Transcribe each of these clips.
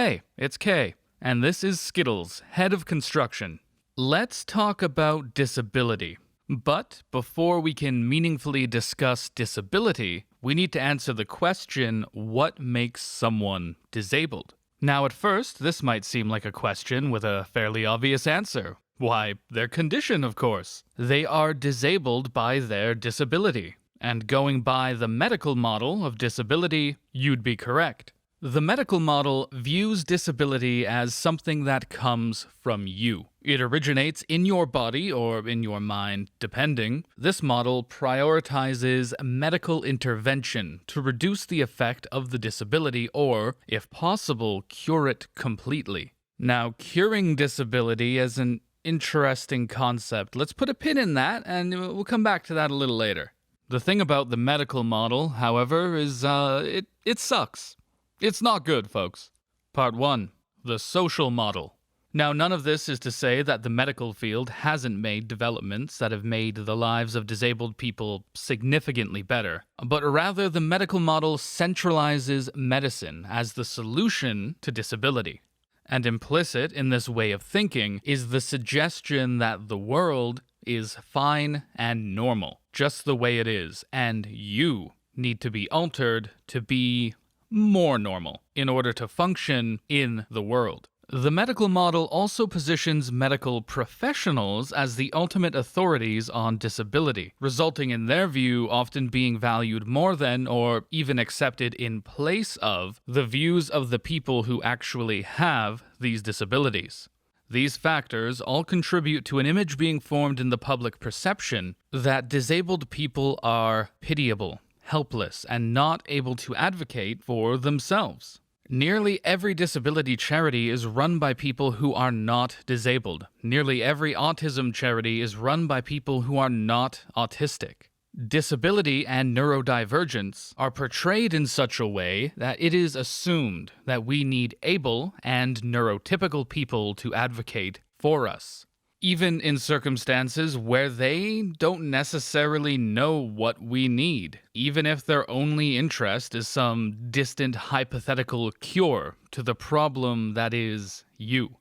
Hey, it's Kay, and this is Skittles, Head of Construction. Let's talk about disability. But before we can meaningfully discuss disability, we need to answer the question, what makes someone disabled? Now, at first, this might seem like a question with a fairly obvious answer. Why, their condition, of course. They are disabled by their disability. And going by the medical model of disability, you'd be correct. The medical model views disability as something that comes from you. It originates in your body or in your mind, depending. This model prioritizes medical intervention to reduce the effect of the disability or, if possible, cure it completely. Now, curing disability is an interesting concept. Let's put a pin in that, and we'll come back to that a little later. The thing about the medical model, however, is it sucks. It's not good, folks. Part 1. The social model. Now, none of this is to say that the medical field hasn't made developments that have made the lives of disabled people significantly better, but rather the medical model centralizes medicine as the solution to disability. And implicit in this way of thinking is the suggestion that the world is fine and normal, just the way it is, and you need to be altered to be more normal in order to function in the world. The medical model also positions medical professionals as the ultimate authorities on disability, resulting in their view often being valued more than or even accepted in place of the views of the people who actually have these disabilities. These factors all contribute to an image being formed in the public perception that disabled people are pitiable, helpless, and not able to advocate for themselves. Nearly every disability charity is run by people who are not disabled. Nearly every autism charity is run by people who are not autistic. Disability and neurodivergence are portrayed in such a way that it is assumed that we need able and neurotypical people to advocate for us, even in circumstances where they don't necessarily know what we need, even if their only interest is some distant hypothetical cure to the problem that is you.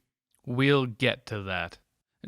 We'll get to that.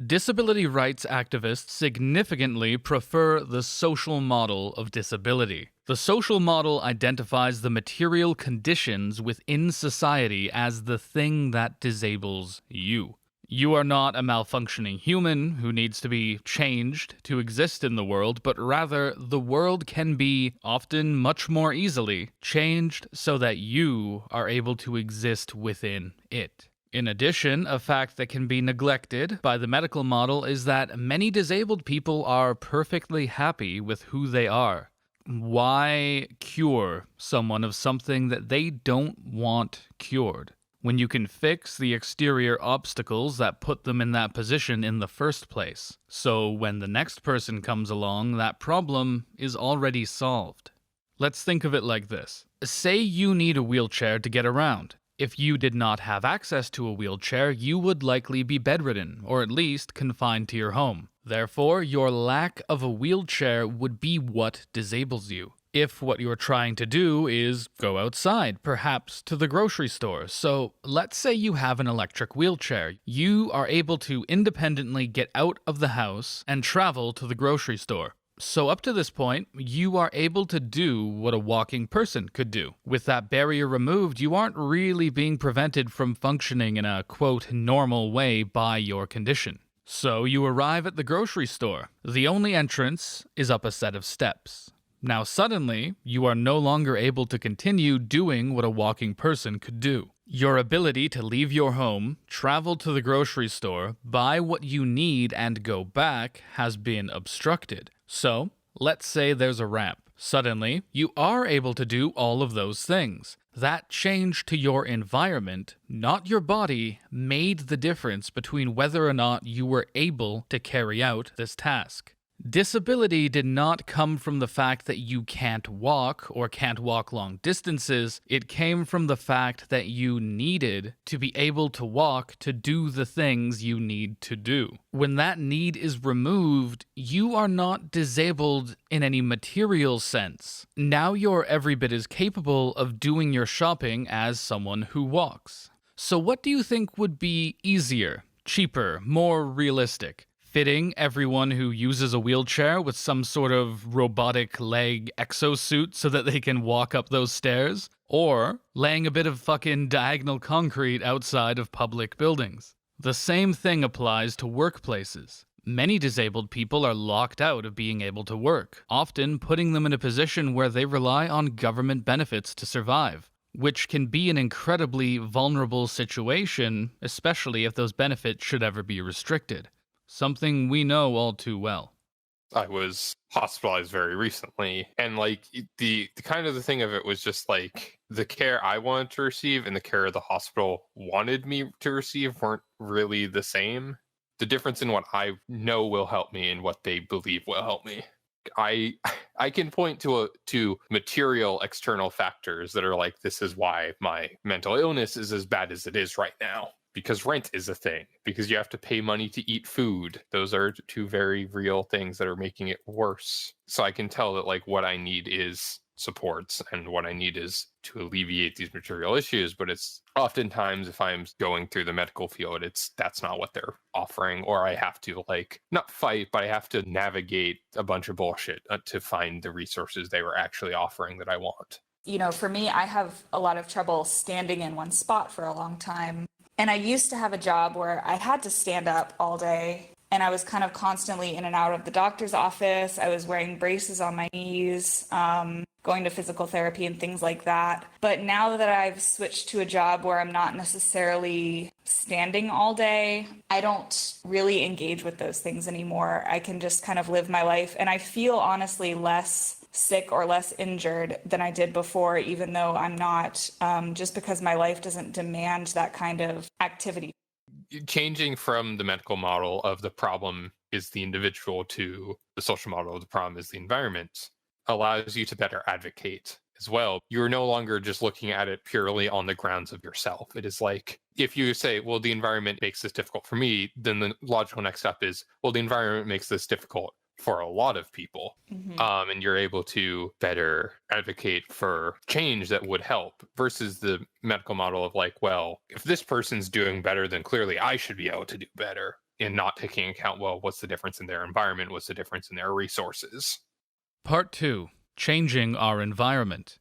Disability rights activists significantly prefer the social model of disability. The social model identifies the material conditions within society as the thing that disables you. You are not a malfunctioning human who needs to be changed to exist in the world, but rather the world can be, often much more easily, changed so that you are able to exist within it. In addition, a fact that can be neglected by the medical model is that many disabled people are perfectly happy with who they are. Why cure someone of something that they don't want cured, when you can fix the exterior obstacles that put them in that position in the first place? So when the next person comes along, that problem is already solved. Let's think of it like this. Say you need a wheelchair to get around. If you did not have access to a wheelchair, you would likely be bedridden, or at least confined to your home. Therefore, your lack of a wheelchair would be what disables you. If what you're trying to do is go outside, perhaps to the grocery store. So let's say you have an electric wheelchair. You are able to independently get out of the house and travel to the grocery store. So up to this point, you are able to do what a walking person could do. With that barrier removed, you aren't really being prevented from functioning in a, quote, normal way by your condition. So you arrive at the grocery store. The only entrance is up a set of steps. Now suddenly, you are no longer able to continue doing what a walking person could do. Your ability to leave your home, travel to the grocery store, buy what you need, and go back has been obstructed. So, let's say there's a ramp. Suddenly, you are able to do all of those things. That change to your environment, not your body, made the difference between whether or not you were able to carry out this task. Disability did not come from the fact that you can't walk or can't walk long distances. It came from the fact that you needed to be able to walk to do the things you need to do. When that need is removed, you are not disabled in any material sense. Now you're every bit as capable of doing your shopping as someone who walks. So, what do you think would be easier, cheaper, more realistic? Fitting everyone who uses a wheelchair with some sort of robotic leg exosuit so that they can walk up those stairs? Or laying a bit of fucking diagonal concrete outside of public buildings? The same thing applies to workplaces. Many disabled people are locked out of being able to work, often putting them in a position where they rely on government benefits to survive, which can be an incredibly vulnerable situation, especially if those benefits should ever be restricted. Something we know all too well. I was hospitalized very recently, and like the kind of the thing of it was just like the care I wanted to receive and the care the hospital wanted me to receive weren't really the same. The difference in what I know will help me and what they believe will help me. I can point to material external factors that are like, this is why my mental illness is as bad as it is right now. Because rent is a thing, because you have to pay money to eat food. Those are two very real things that are making it worse. So I can tell that like what I need is supports and what I need is to alleviate these material issues. But it's oftentimes if I'm going through the medical field, that's not what they're offering, or I have to like not fight, but I have to navigate a bunch of bullshit to find the resources they were actually offering that I want. You know, for me, I have a lot of trouble standing in one spot for a long time. And I used to have a job where I had to stand up all day, and I was kind of constantly in and out of the doctor's office. I was wearing braces on my knees, going to physical therapy and things like that. But now that I've switched to a job where I'm not necessarily standing all day, I don't really engage with those things anymore. I can just kind of live my life, and I feel honestly less sick or less injured than I did before, even though I'm not, just because my life doesn't demand that kind of activity. Changing from the medical model of the problem is the individual to the social model of the problem is the environment allows you to better advocate as well. You're no longer just looking at it purely on the grounds of yourself. It is like, if you say, well, the environment makes this difficult for me, then the logical next step is, well, the environment makes this difficult for a lot of people. And you're able to better advocate for change that would help versus the medical model of like, well, if this person's doing better, then clearly I should be able to do better, and not taking account, well, what's the difference in their environment? What's the difference in their resources? Part 2. Changing our environment.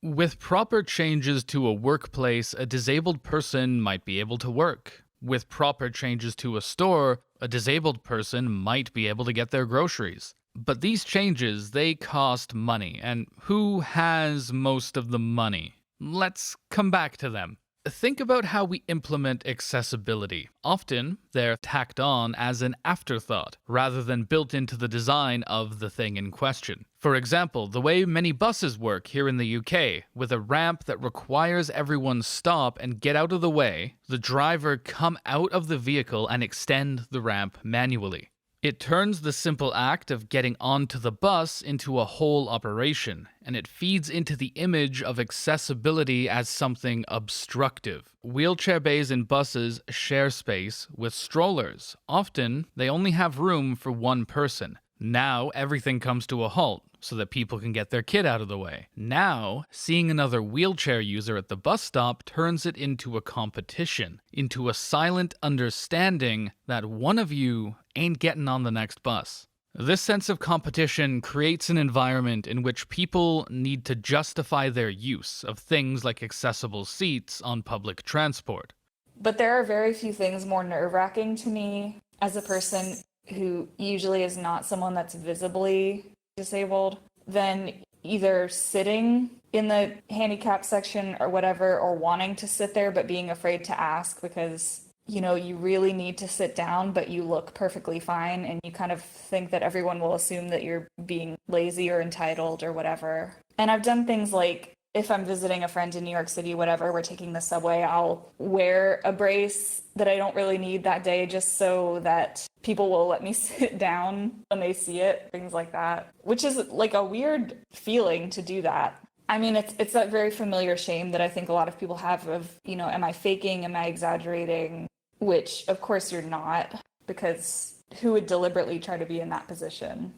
With proper changes to a workplace, a disabled person might be able to work. With proper changes to a store, a disabled person might be able to get their groceries. But these changes, they cost money, and who has most of the money? Let's come back to them. Think about how we implement accessibility. Often, they're tacked on as an afterthought, rather than built into the design of the thing in question. For example, the way many buses work here in the UK, with a ramp that requires everyone stop and get out of the way, the driver come out of the vehicle and extend the ramp manually. It turns the simple act of getting onto the bus into a whole operation, and it feeds into the image of accessibility as something obstructive. Wheelchair bays in buses share space with strollers. Often, they only have room for one person. Now, everything comes to a halt, so that people can get their kid out of the way. Now, seeing another wheelchair user at the bus stop turns it into a competition, into a silent understanding that one of you ain't getting on the next bus. This sense of competition creates an environment in which people need to justify their use of things like accessible seats on public transport. But there are very few things more nerve-wracking to me as a person who usually is not someone that's visibly disabled than either sitting in the handicap section or whatever, or wanting to sit there but being afraid to ask because, you know, you really need to sit down but you look perfectly fine, and you kind of think that everyone will assume that you're being lazy or entitled or whatever. And I've done things like, if I'm visiting a friend in New York City, whatever, we're taking the subway, I'll wear a brace that I don't really need that day just so that people will let me sit down when they see it, things like that, which is like a weird feeling to do that. I mean, it's that very familiar shame that I think a lot of people have of, you know, am I faking? Am I exaggerating? Which, of course, you're not, because who would deliberately try to be in that position?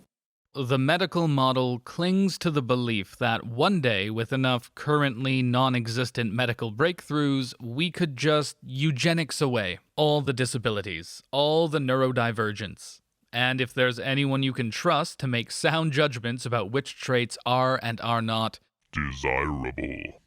The medical model clings to the belief that one day, with enough currently non-existent medical breakthroughs, we could just eugenics away all the disabilities, all the neurodivergence. And if there's anyone you can trust to make sound judgments about which traits are and are not desirable,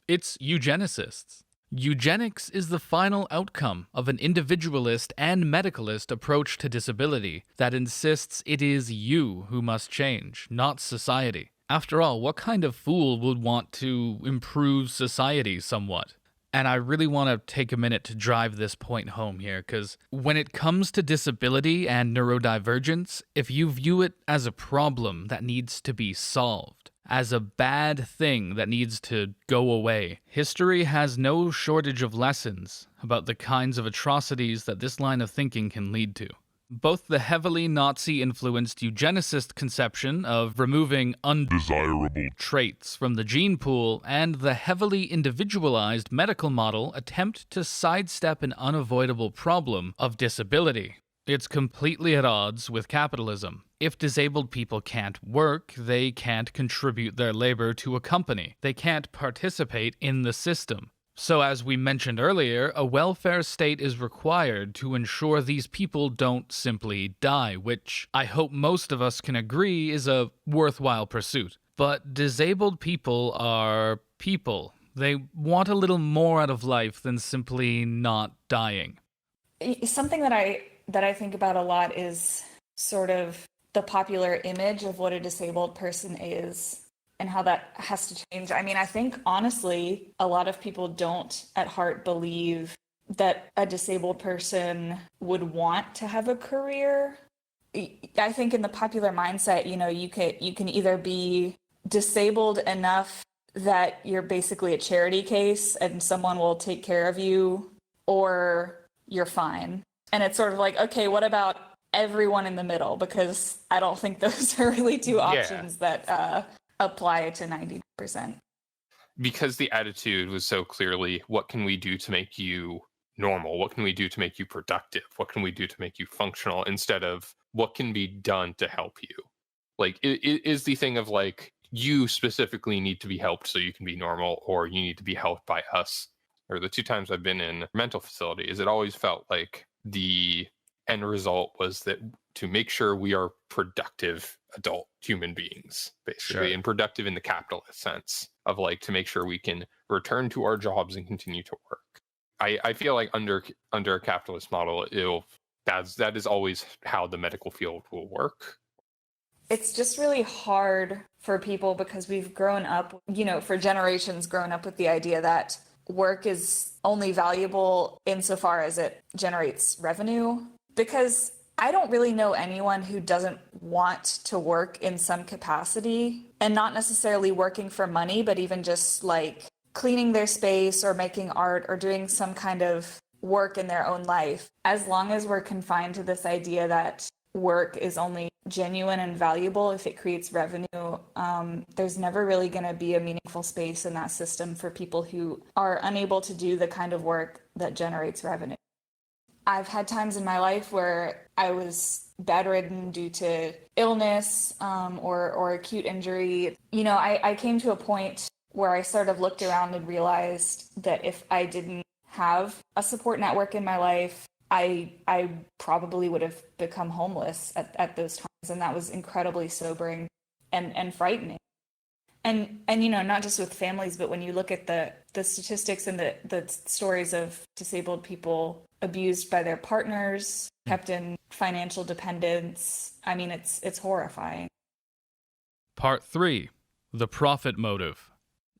it's eugenicists. Eugenics is the final outcome of an individualist and medicalist approach to disability that insists it is you who must change, not society. After all, what kind of fool would want to improve society somewhat? And I really want to take a minute to drive this point home here, because when it comes to disability and neurodivergence, if you view it as a problem that needs to be solved, as a bad thing that needs to go away, history has no shortage of lessons about the kinds of atrocities that this line of thinking can lead to. Both the heavily Nazi-influenced eugenicist conception of removing undesirable traits from the gene pool and the heavily individualized medical model attempt to sidestep an unavoidable problem of disability. It's completely at odds with capitalism. If disabled people can't work, they can't contribute their labor to a company. They can't participate in the system. So as we mentioned earlier, a welfare state is required to ensure these people don't simply die, which I hope most of us can agree is a worthwhile pursuit. But disabled people are people. They want a little more out of life than simply not dying. Something that I think about a lot is sort of the popular image of what a disabled person is and how that has to change. I mean, I think honestly, a lot of people don't at heart believe that a disabled person would want to have a career. I think in the popular mindset, you can either be disabled enough that you're basically a charity case and someone will take care of you, or you're fine. And it's sort of like, okay, what about everyone in the middle? Because I don't think those are really two options that apply to 90%. Because the attitude was so clearly, what can we do to make you normal? What can we do to make you productive? What can we do to make you functional? Instead of what can be done to help you? Like, it is the thing of like, you specifically need to be helped so you can be normal, or you need to be helped by us. Or the 2 times I've been in mental facilities, it always felt like the end result was that to make sure we are productive adult human beings, basically, and productive in the capitalist sense of like to make sure we can return to our jobs and continue to work. I feel like under a capitalist model, that is always how the medical field will work. It's just really hard for people because we've grown up, for generations grown up with the idea that work is only valuable insofar as it generates revenue. Because I don't really know anyone who doesn't want to work in some capacity, and not necessarily working for money, but even just like cleaning their space or making art or doing some kind of work in their own life. As long as we're confined to this idea that work is only genuine and valuable if it creates revenue, there's never really going to be a meaningful space in that system for people who are unable to do the kind of work that generates revenue. I've had times in my life where I was bedridden due to illness or acute injury. I came to a point where I sort of looked around and realized that if I didn't have a support network in my life, I probably would have become homeless at those times. And that was incredibly sobering and frightening. And not just with families, but when you look at the statistics and the stories of disabled people abused by their partners, kept in financial dependence, I mean, it's horrifying. Part 3. The profit motive.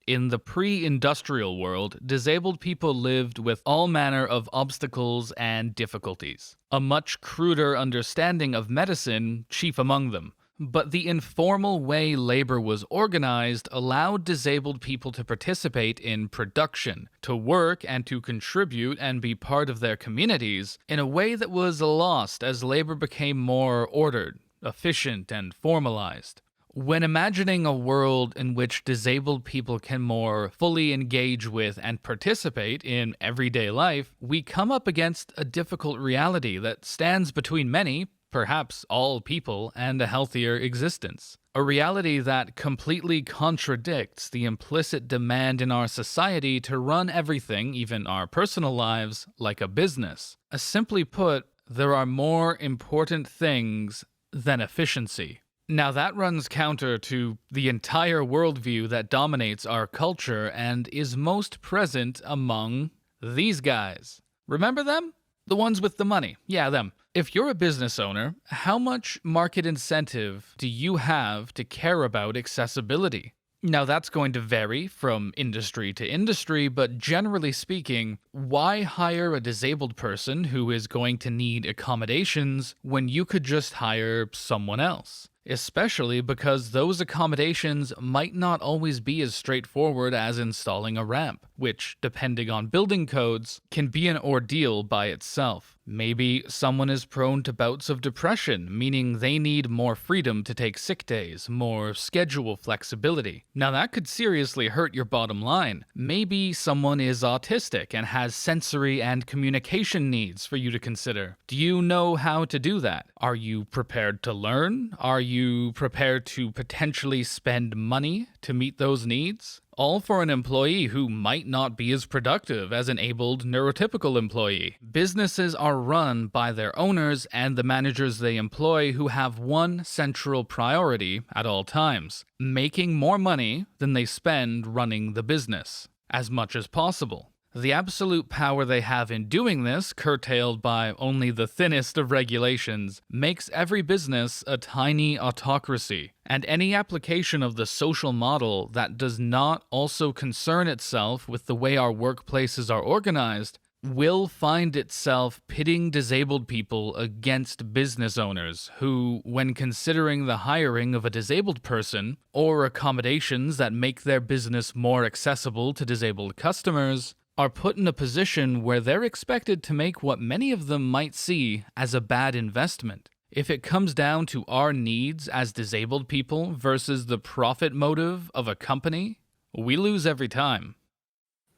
In the pre-industrial world, disabled people lived with all manner of obstacles and difficulties. A much cruder understanding of medicine chief among them. But the informal way labor was organized allowed disabled people to participate in production, to work and to contribute and be part of their communities in a way that was lost as labor became more ordered, efficient, and formalized. When imagining a world in which disabled people can more fully engage with and participate in everyday life, we come up against a difficult reality that stands between many, perhaps all people, and a healthier existence. A reality that completely contradicts the implicit demand in our society to run everything, even our personal lives, like a business. Simply put, there are more important things than efficiency. Now that runs counter to the entire worldview that dominates our culture and is most present among these guys. Remember them? The ones with the money. Yeah, them. If you're a business owner, how much market incentive do you have to care about accessibility? Now, that's going to vary from industry to industry, but generally speaking, why hire a disabled person who is going to need accommodations when you could just hire someone else? Especially because those accommodations might not always be as straightforward as installing a ramp, which, depending on building codes, can be an ordeal by itself. Maybe someone is prone to bouts of depression, meaning they need more freedom to take sick days, more schedule flexibility. Now that could seriously hurt your bottom line. Maybe someone is autistic and has sensory and communication needs for you to consider. Do you know how to do that? Are you prepared to learn? Are you prepared to potentially spend money to meet those needs? All for an employee who might not be as productive as an abled neurotypical employee. Businesses are run by their owners and the managers they employ who have one central priority at all times: making more money than they spend running the business, as much as possible. The absolute power they have in doing this, curtailed by only the thinnest of regulations, makes every business a tiny autocracy. And any application of the social model that does not also concern itself with the way our workplaces are organized will find itself pitting disabled people against business owners who, when considering the hiring of a disabled person or accommodations that make their business more accessible to disabled customers, are put in a position where they're expected to make what many of them might see as a bad investment. If it comes down to our needs as disabled people versus the profit motive of a company, we lose every time.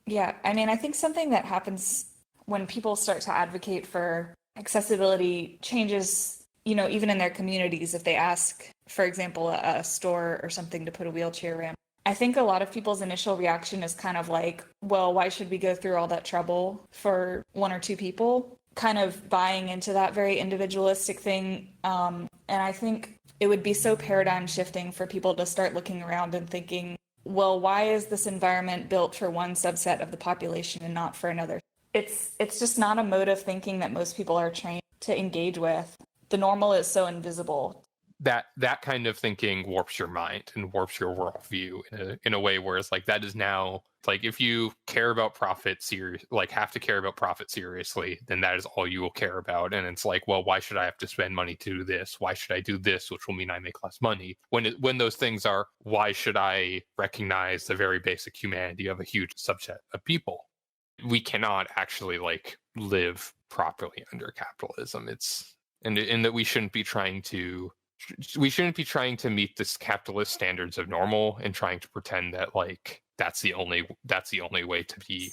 Yeah, I mean, I think something that happens when people start to advocate for accessibility changes, even in their communities. If they ask, for example, a store or something to put a wheelchair ramp, I think a lot of people's initial reaction is kind of like, well, why should we go through all that trouble for one or two people? Kind of buying into that very individualistic thing. And I think it would be so paradigm shifting for people to start looking around and thinking, well, why is this environment built for one subset of the population and not for another? It's just not a mode of thinking that most people are trained to engage with. The normal is so invisible. That kind of thinking warps your mind and warps your worldview in a way where it's like, that is now like, if you care about profit have to care about profit seriously, then that is all you will care about. And it's like, well, why should I have to spend money to do this? Why should I do this, which will mean I make less money? When those things are, why should I recognize the very basic humanity of a huge subset of people? We cannot actually live properly under capitalism. And that we shouldn't be trying to meet this capitalist standards of normal and trying to pretend that that's the only way to be.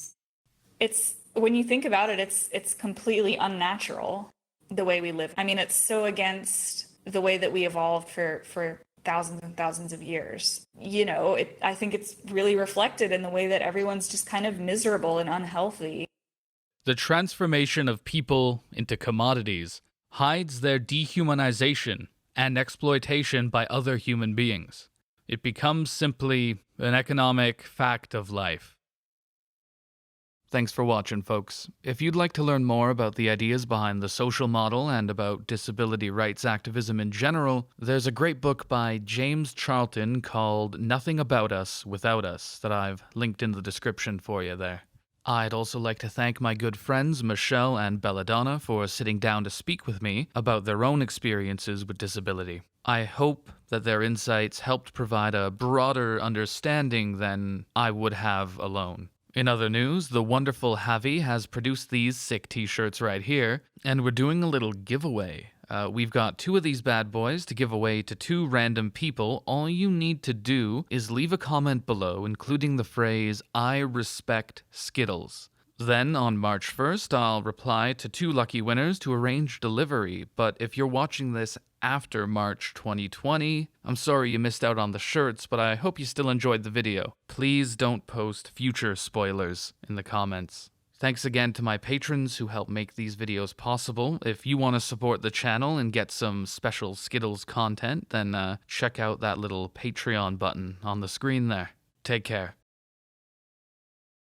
It's, when you think about it, it's completely unnatural the way we live. I mean, it's so against the way that we evolved for thousands and thousands of years. I think it's really reflected in the way that everyone's just kind of miserable and unhealthy. The transformation of people into commodities hides their dehumanization and exploitation by other human beings. It becomes simply an economic fact of life. Thanks for watching, folks. If you'd like to learn more about the ideas behind the social model and about disability rights activism in general, there's a great book by James Charlton called Nothing About Us Without Us that I've linked in the description for you there. I'd also like to thank my good friends Michelle and Belladonna for sitting down to speak with me about their own experiences with disability. I hope that their insights helped provide a broader understanding than I would have alone. In other news, the wonderful Javi has produced these sick t-shirts right here, and we're doing a little giveaway. We've got 2 of these bad boys to give away to 2 random people. All you need to do is leave a comment below, including the phrase, "I respect Skittles." Then, on March 1st, I'll reply to 2 lucky winners to arrange delivery. But if you're watching this after March 2020, I'm sorry you missed out on the shirts, but I hope you still enjoyed the video. Please don't post future spoilers in the comments. Thanks again to my patrons who help make these videos possible. If you want to support the channel and get some special Skittles content, then check out that little Patreon button on the screen there. Take care.